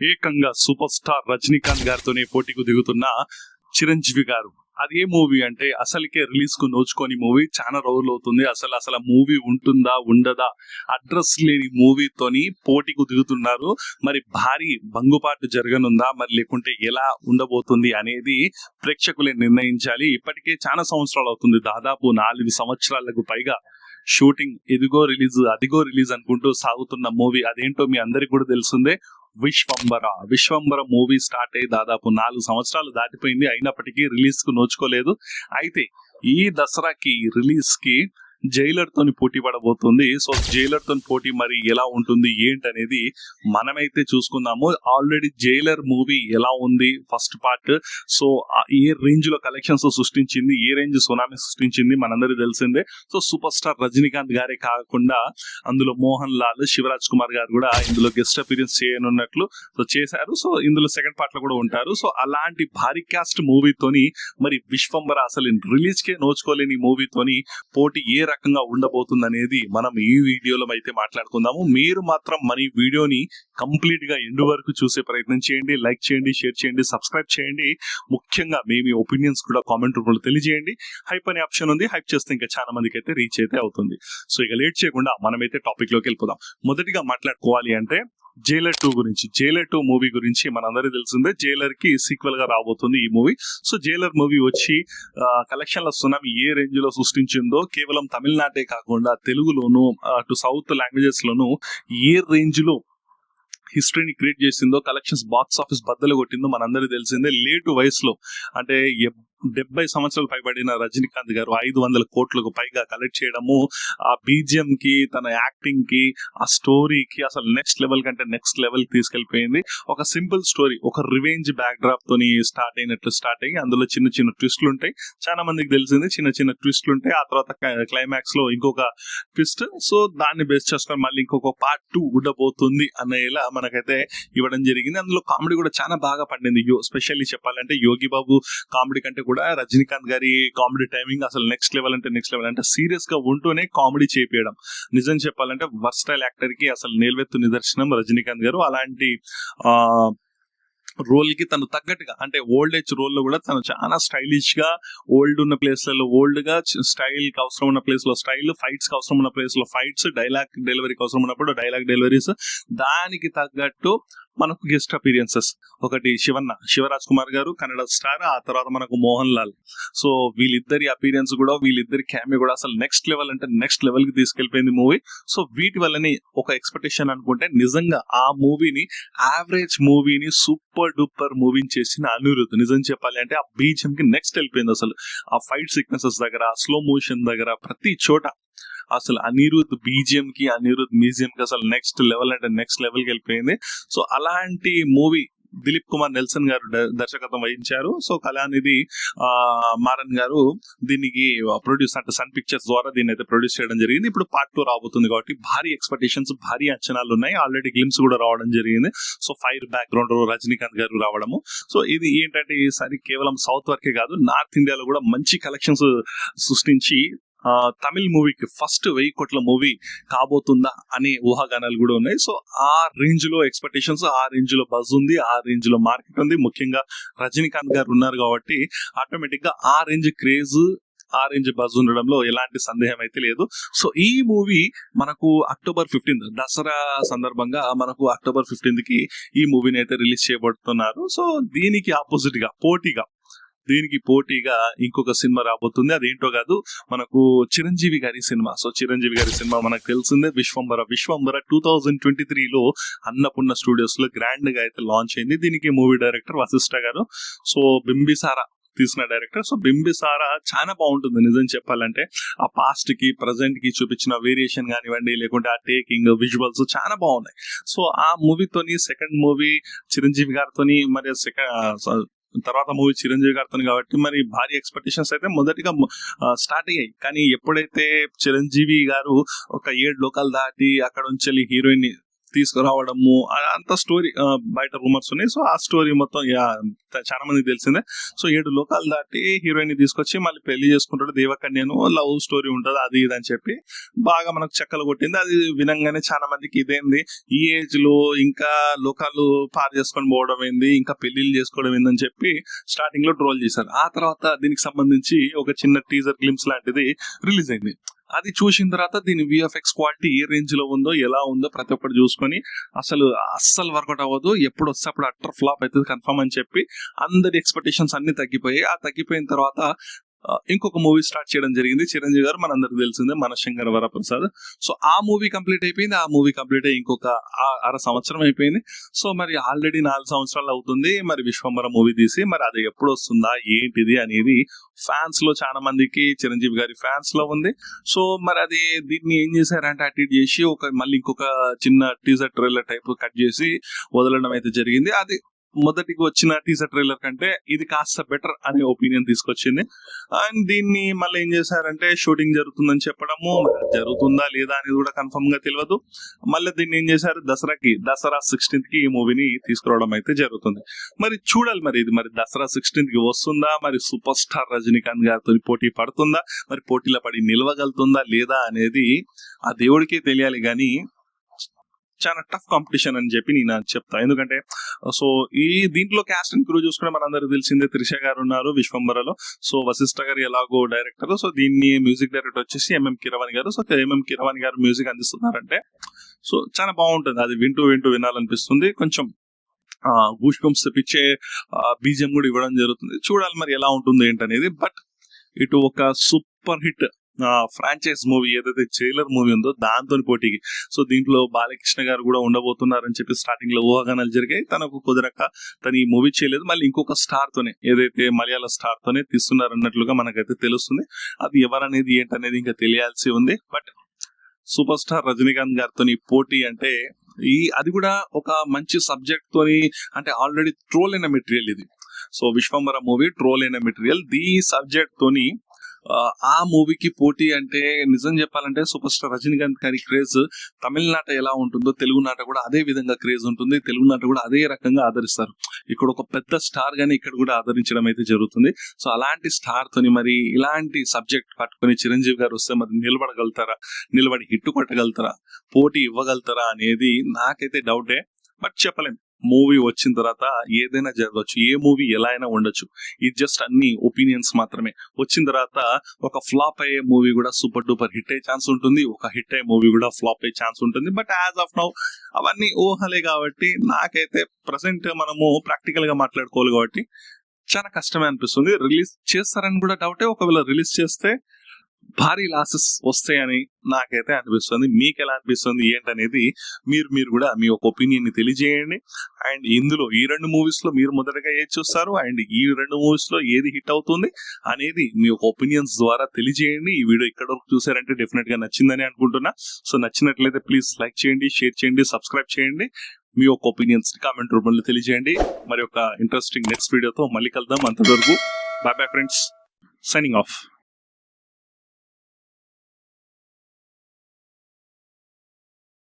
ఏకంగా super star Rajinikanth గారితోనే పోటీకు దిగుతున్న చిరంజీవి గారు. అది ఏ మూవీ అంటే అసలుకే రిలీజ్ కు నోచుకొని మూవీ చాలా రోజులు అవుతుంది. అసలు మూవీ ఉంటుందా ఉండదా అడ్రస్ లేని మూవీతోని పోటీకు దిగుతున్నారు. మరి భారీ బంగుపాటు జరగనుందా మరి లేకుంటే ఎలా ఉండబోతుంది అనేది ప్రేక్షకులే నిర్ణయించాలి. ఇప్పటికే చాలా సంవత్సరాలు అవుతుంది, దాదాపు 4 సంవత్సరాలకు పైగా షూటింగ్ ఇదిగో రిలీజ్ అదిగో రిలీజ్ అనుకుంటూ సాగుతున్న మూవీ అదేంటో మీ అందరికి కూడా తెలిసిందే. విశ్వంబర మూవీ స్టార్ట్ అయ్యి దాదాపు 4 సంవత్సరాలు దాటిపోయింది. అయినప్పటికీ రిలీజ్ కు నోచుకోలేదు. అయితే ఈ దసరాకి రిలీజ్ కి జైలర్ తోని పోటీ పడబోతుంది. సో జైలర్ తోని పోటీ మరి ఎలా ఉంటుంది ఏంటనేది మనమైతే చూసుకుందాము. ఆల్రెడీ జైలర్ మూవీ ఎలా ఉంది ఫస్ట్ పార్ట్, సో ఏ రేంజ్ లో కలెక్షన్స్ సృష్టించింది, ఏ రేంజ్ సునామీ సృష్టించింది మనందరికీ తెలిసిందే. సో సూపర్ స్టార్ రజనీకాంత్ గారే కాకుండా అందులో మోహన్ లాల్, శివరాజ్ కుమార్ గారు కూడా ఇందులో గెస్ట్ అపీరెన్స్ చేయనున్నట్లు సో చేశారు. సో ఇందులో సెకండ్ పార్ట్ లో కూడా ఉంటారు. సో అలాంటి భారీ కాస్ట్ మూవీతోని మరి విశ్వంబర అసలు రిలీజ్ కే నోచుకోలేని మూవీతోని పోటీ ఏ రకంగా ఉండబోతుంది అనేది మనం ఈ వీడియోలో అయితే మాట్లాడుకుందాము. మీరు మాత్రం మన ఈ వీడియోని కంప్లీట్ గా ఎండ్ వరకు చూసే ప్రయత్నం చేయండి. లైక్ చేయండి, షేర్ చేయండి, సబ్స్క్రైబ్ చేయండి. ముఖ్యంగా మీ ఒపీనియన్స్ కూడా కామెంట్ రూపంలో తెలియజేయండి. హైప్ అనే ఆప్షన్ ఉంది, హైప్ చేస్తే ఇంకా చాలా మందికి అయితే రీచ్ అయితే అవుతుంది. సో ఇక లేట్ చేయకుండా మనమైతే టాపిక్ లోకి వెళ్ళిపోదాం. మొదటిగా మాట్లాడుకోవాలి అంటే జైలర్ 2 గురించి. జైలర్ 2 మూవీ గురించి మనందరికీ తెలిసిందే. జైలర్ కి సీక్వెల్ గా రాబోతుంది ఈ మూవీ. సో జైలర్ మూవీ వచ్చి కలెక్షన్ల సునామీ ఏ రేంజ్ లో సృష్టించిందో, కేవలం తమిళనాడే కాకుండా తెలుగులోను అటు సౌత్ లాంగ్వేజెస్ లోను ఏ రేంజ్ లో హిస్టరీని క్రియేట్ చేసిందో, కలెక్షన్స్ బాక్స్ ఆఫీస్ బద్దలు కొట్టిందో మనందరికీ తెలిసిందే. లేటు వయసులో అంటే 70 సంవత్సరాలు పైబడిన రజనీకాంత్ గారు 500 కోట్లకు పైగా కలెక్ట్ చేయడము, ఆ బీజిఎం కి, తన యాక్టింగ్ కి, ఆ స్టోరీకి అసలు నెక్స్ట్ లెవెల్ కంటే నెక్స్ట్ లెవెల్ తీసుకెళ్లిపోయింది. ఒక సింపుల్ స్టోరీ, ఒక రివెంజ్ బ్యాక్ డ్రాప్ తోని స్టార్ట్ అయ్యి అందులో చిన్న చిన్న ట్విస్ట్లు ఉంటాయి. చాలా మందికి తెలిసింది, చిన్న చిన్న ట్విస్ట్లు ఉంటాయి. ఆ తర్వాత క్లైమాక్స్ లో ఇంకొక ట్విస్ట్. సో దాన్ని బేస్ చేసుకొని మళ్ళీ ఇంకొక పార్ట్ 2 ఉండబోతుంది అనేలా మనకైతే ఇవ్వడం జరిగింది. అందులో కామెడీ కూడా చాలా బాగా పండింది. స్పెషల్లీ చెప్పాలంటే యోగి బాబు కామెడీ కంటే కూడా రజనీకాంత్ గారి కామెడీ టైమింగ్ అసలు నెక్స్ట్ లెవెల్ అంటే సీరియస్ గా ఉంటూనే కామెడీ చేపియడం. నిజం చెప్పాలంటే వర్స్టైల్ యాక్టర్ కి అసలు నిలవెత్తు నిదర్శనం రజనీకాంత్ గారు. అలాంటి రోల్ కి తను తగ్గట్టుగా అంటే ఓల్డ్ ఏజ్ రోల్ లో కూడా తను చాలా స్టైలిష్ గా, ఓల్డ్ ఉన్న ప్లేస్లలో ఓల్డ్ గా, స్టైల్ కి అవసరం ఉన్న ప్లేస్ లో స్టైల్, ఫైట్స్ కి అవసరం ఉన్న ప్లేస్ లో ఫైట్స్, డైలాగ్ డెలివరీకి అవసరం ఉన్నప్పుడు డైలాగ్ డెలివరీస్, దానికి తగ్గట్టు మనకు గెస్ట్ అపీరియన్సెస్. ఒకటి శివరాజ్ కుమార్ గారు కన్నడ స్టార్, ఆ తర్వాత మనకు మోహన్ లాల్. సో వీళ్ళిద్దరి అపీరియన్స్ కూడా, వీళ్ళిద్దరి క్యామియో కూడా అసలు నెక్స్ట్ లెవెల్ కి తీసుకెళ్లిపోయింది మూవీ. సో వీటి వల్లని ఒక ఎక్స్పెక్టేషన్ అనుకుంటే నిజంగా ఆ మూవీని, యావరేజ్ మూవీని సూపర్ డూపర్ మూవీని చేసిన అనిరుద్ధ్. నిజం చెప్పాలి అంటే ఆ బీజిఎం కి నెక్స్ట్ వెళ్ళిపోయింది. అసలు ఆ ఫైట్ సీక్వెన్సెస్ దగ్గర, స్లో మోషన్ దగ్గర, ప్రతి చోట అసలు అనిరుద్ధ్ బీజిఎం కి, అనిరుద్ధ్ మ్యూజియం కి అసలు నెక్స్ట్ లెవెల్ కి వెళ్ళిపోయింది. సో అలాంటి మూవీ దిలీప్ కుమార్ నెల్సన్ గారు దర్శకత్వం వహించారు. సో కళానిధి మారన్ గారు దీనికి ప్రొడ్యూస్ అంటే సన్ పిక్చర్స్ ద్వారా దీన్ని అయితే ప్రొడ్యూస్ చేయడం జరిగింది. ఇప్పుడు పార్ట్ 2 రాబోతుంది కాబట్టి భారీ ఎక్స్పెక్టేషన్స్, భారీ అంచనాలు ఉన్నాయి. ఆల్రెడీ గ్లిమ్స్ కూడా రావడం జరిగింది. సో ఫైర్ బ్యాక్గ్రౌండ్ రజనీకాంత్ గారు రావడము. సో ఇది ఏంటంటే ఈసారి కేవలం సౌత్ వరకే కాదు, నార్త్ ఇండియాలో కూడా మంచి కలెక్షన్స్ సృష్టించి తమిళ్ మూవీకి ఫస్ట్ 1000 కోట్ల మూవీ కాబోతుందా అనే ఊహాగానాలు కూడా ఉన్నాయి. సో ఆ రేంజ్ లో ఎక్స్పెక్టేషన్స్, ఆ రేంజ్ లో బజ్ ఉంది, ఆ రేంజ్ లో మార్కెట్ ఉంది. ముఖ్యంగా రజనీకాంత్ గారు ఉన్నారు కాబట్టి ఆటోమేటిక్ గా ఆ రేంజ్ క్రేజ్, ఆ రేంజ్ బజ్ ఉండడంలో ఎలాంటి సందేహం అయితే లేదు. సో ఈ మూవీ మనకు October 15th దసరా సందర్భంగా మనకు October 15th కి ఈ మూవీని అయితే రిలీజ్ చేయబడుతున్నారు. సో దీనికి ఆపోజిట్ గా పోటీగా ఇంకొక సినిమా రాబోతుంది. అదేంటో కాదు, మనకు చిరంజీవి గారి సినిమా. సో చిరంజీవి గారి సినిమా మనకు తెలిసిందే విశ్వంబర 2023లో అన్నపూర్ణ స్టూడియోస్ లో గ్రాండ్ గా అయితే లాంచ్ అయింది. దీనికి మూవీ డైరెక్టర్ వశిష్ఠ గారు, సో బింబిసారా తీసిన డైరెక్టర్. సో బింబిసారా చాలా బాగుంటుంది. నిజం చెప్పాలంటే ఆ పాస్ట్ కి ప్రజెంట్ కి చూపించిన వేరియేషన్ కానివ్వండి, లేకుంటే ఆ టేకింగ్, విజువల్స్ చాలా బాగున్నాయి. సో ఆ మూవీతోని సెకండ్ మూవీ చిరంజీవి గారితోని, మరి తర్వాత మూవీ చిరంజీవి గారితో కాబట్టి మరి భారీ ఎక్స్పెక్టేషన్స్ అయితే మొదటిగా స్టార్ట్ అయ్యాయి. కానీ ఎప్పుడైతే చిరంజీవి గారు ఒక 7 లోకాలు దాటి అక్కడ నుంచి హీరోయిన్ తీసుకురావడము అంత స్టోరీ బయట రూమర్స్ ఉన్నాయి. సో ఆ స్టోరీ మొత్తం చాలా మందికి తెలిసిందే. సో 7 లోకాలు దాటి హీరోయిన్ తీసుకొచ్చి మళ్ళీ పెళ్లి చేసుకుంటాడు దేవకన్యను, లవ్ స్టోరీ ఉంటుంది అది ఇది అని చెప్పి బాగా మనకు చెక్కలు కొట్టింది. అది వినంగానే చాలా మందికి ఇదేంది ఈ ఏజ్ లో ఇంకా లోకాలు పార్ చేసుకొని పోవడం ఏంది, ఇంకా పెళ్లిళ్ళు చేసుకోవడం ఏందని చెప్పి స్టార్టింగ్ లో ట్రోల్ చేశారు. ఆ తర్వాత దీనికి సంబంధించి ఒక చిన్న టీజర్ గ్లిమ్స్ లాంటిది రిలీజ్ అయింది. అది చూసిన తర్వాత దీని విఎఫ్ఎక్స్ క్వాలిటీ ఏ రేంజ్ లో ఉందో ఎలా ఉందో ప్రతి ఒక్కటి చూసుకొని అస్సలు వర్కౌట్ అవ్వదు, ఎప్పుడు వస్తే అప్పుడు అట్టర్ ఫ్లాప్ అవుతుంది కన్ఫర్మ్ అని చెప్పి అందరి ఎక్స్పెక్టేషన్స్ అన్ని తగ్గిపోయాయి. ఆ తగ్గిపోయిన తర్వాత ఇంకొక మూవీ స్టార్ట్ చేయడం జరిగింది చిరంజీవి గారు, మనందరికి తెలిసిందే మనశంకర వరప్రసాద్. సో ఆ మూవీ కంప్లీట్ అయిపోయింది. ఆ మూవీ కంప్లీట్ అయ్యి ఇంకొక 6 సంవత్సరం అయిపోయింది. సో మరి ఆల్రెడీ 4 సంవత్సరాలు అవుతుంది మరి విశ్వంబర మూవీ తీసి, మరి అది ఎప్పుడు వస్తుందా ఏంటిది అనేది ఫ్యాన్స్ లో చాలా మందికి చిరంజీవి గారి ఫ్యాన్స్ లో ఉంది. సో మరి అది దీన్ని ఏం చేశారంటే అటు ఇటు చేసి మళ్ళీ ఇంకొక చిన్న టీజర్ ట్రైలర్ టైప్ కట్ చేసి వదలడం అయితే జరిగింది. అది మొదటికి వచ్చిన టీజర్ ట్రైలర్ కంటే ఇది కాస్త బెటర్ అనే ఒపీనియన్ తీసుకొచ్చింది. అండ్ దీన్ని మళ్ళీ ఏం చేశారంటే షూటింగ్ జరుగుతుందని చెప్పడము, జరుగుతుందా లేదా అనేది కూడా కన్ఫర్మ్ గా తెలియదు. మళ్ళీ దీన్ని ఏం చేశారు దసరా 16th కి ఈ మూవీని తీసుకురావడం అయితే జరుగుతుంది. మరి చూడాలి మరి ఇది మరి దసరా 16th కి వస్తుందా, మరి సూపర్ స్టార్ రజనీకాంత్ గారితో పోటీ పడుతుందా, మరి పోటీలో పడి నిలవగలుగుతుందా లేదా అనేది ఆ దేవుడికే తెలియాలి. కానీ చాలా టఫ్ కాంపిటీషన్ అని చెప్పి నేను చెప్తా. ఎందుకంటే సో ఈ దీంట్లో క్యాస్ట్ అండ్ క్రూ చూసుకుంటే మనందరికి తెలిసిందే త్రిష గారు ఉన్నారు విశ్వంబరలో. సో వశిష్ఠ గారు ఎలాగో డైరెక్టర్, సో దీన్ని మ్యూజిక్ డైరెక్టర్ వచ్చేసి ఎంఎం కీరవాణి గారు. సో ఎంఎం కీరవాణి గారు మ్యూజిక్ అందిస్తున్నారంటే సో చాలా బాగుంటుంది, అది వింటూ వినాలనిపిస్తుంది. కొంచెం గూస్ బంప్స్ తెప్పించే బీజిఎం కూడా ఇవ్వడం జరుగుతుంది. చూడాలి మరి ఎలా ఉంటుంది ఏంటనేది. బట్ ఇటు ఒక సూపర్ హిట్ ఫ్రాంచైజ్ మూవీ ఏదైతే జైలర్ మూవీ ఉందో దాంతో పోటీకి సో దీంట్లో బాలకృష్ణ గారు కూడా ఉండబోతున్నారని చెప్పి స్టార్టింగ్ లో ఊహాగానాలు జరిగాయి. తనకు కుదరక తను ఈ మూవీ చేయలేదు. మళ్ళీ ఇంకొక స్టార్ తోనే ఏదైతే మలయాళ స్టార్ తోనే తీస్తున్నారు అన్నట్లుగా మనకైతే తెలుస్తుంది. అది ఎవరనేది ఏంటనేది ఇంకా తెలియాల్సి ఉంది. బట్ సూపర్ స్టార్ రజనీకాంత్ గారితో పోటీ అంటే అది కూడా ఒక మంచి సబ్జెక్ట్ తోని, అంటే ఆల్రెడీ ట్రోల్ అయిన మెటీరియల్ ఇది. సో విశ్వంబర మూవీ ట్రోల్ అయిన మెటీరియల్, దీ సబ్జెక్ట్ తోని ఆ మూవీకి పోటీ అంటే నిజం చెప్పాలంటే సూపర్ స్టార్ రజనీకాంత్ గారి క్రేజ్ తమిళనాట ఎలా ఉంటుందో తెలుగునాట కూడా అదే విధంగా క్రేజ్ ఉంటుంది. తెలుగునాట కూడా అదే రకంగా ఆదరిస్తారు. ఇక్కడ ఒక పెద్ద స్టార్ గానీ ఇక్కడ కూడా ఆదరించడం అయితే జరుగుతుంది. సో అలాంటి స్టార్ తోని మరి ఇలాంటి సబ్జెక్ట్ పట్టుకొని చిరంజీవి గారు వస్తే మరి నిలబడి హిట్ కొట్టగలుగుతారా, పోటీ ఇవ్వగలుగుతారా అనేది నాకైతే డౌటే. బట్ చెప్పలేం, మూవీ వచ్చిన తర్వాత ఏదైనా జరగవచ్చు, ఏ మూవీ ఎలా అయినా ఉండొచ్చు. ఇది జస్ట్ అన్ని ఒపీనియన్స్ మాత్రమే. వచ్చిన తర్వాత ఒక ఫ్లాప్ అయ్యే మూవీ కూడా సూపర్ డూపర్ హిట్ అయ్యే ఛాన్స్ ఉంటుంది, ఒక హిట్ అయ్యే మూవీ కూడా ఫ్లాప్ అయ్యే ఛాన్స్ ఉంటుంది. బట్ యాజ్ ఆఫ్ నౌ అవన్నీ ఊహలే కాబట్టి నాకైతే ప్రెసెంట్ మనము ప్రాక్టికల్ గా మాట్లాడుకోవాలి కాబట్టి చాలా కష్టమే అనిపిస్తుంది. రిలీజ్ చేస్తారని కూడా డౌటే. ఒకవేళ రిలీజ్ చేస్తే భారీ లాసెస్ వస్తాయని నాకైతే అనిపిస్తుంది. మీకు ఎలా అనిపిస్తుంది ఏంటనేది మీరు కూడా మీ ఒక ఒపీనియన్ ని తెలియజేయండి. అండ్ ఇందులో ఈ 2 మూవీస్ లో మీరు మొదటగా ఏది చూస్తారు అండ్ ఈ 2 మూవీస్ లో ఏది హిట్ అవుతుంది అనేది మీ ఒక ఒపీనియన్స్ ద్వారా తెలియజేయండి. ఈ వీడియో ఇక్కడ వరకు చూసారంటే డెఫినెట్ గా నచ్చిందని అనుకుంటున్నా. సో నచ్చినట్లయితే ప్లీజ్ లైక్ చేయండి, షేర్ చేయండి, సబ్స్క్రైబ్ చేయండి. మీ యొక్క ఒపీనియన్స్ కామెంట్ రూపంలో తెలియజేయండి. మరి ఒక ఇంట్రెస్టింగ్ నెక్స్ట్ వీడియోతో మళ్ళీ కలుద్దాం. అంతవరకు బాయ్ ఫ్రెండ్స్, సైనింగ్ ఆఫ్.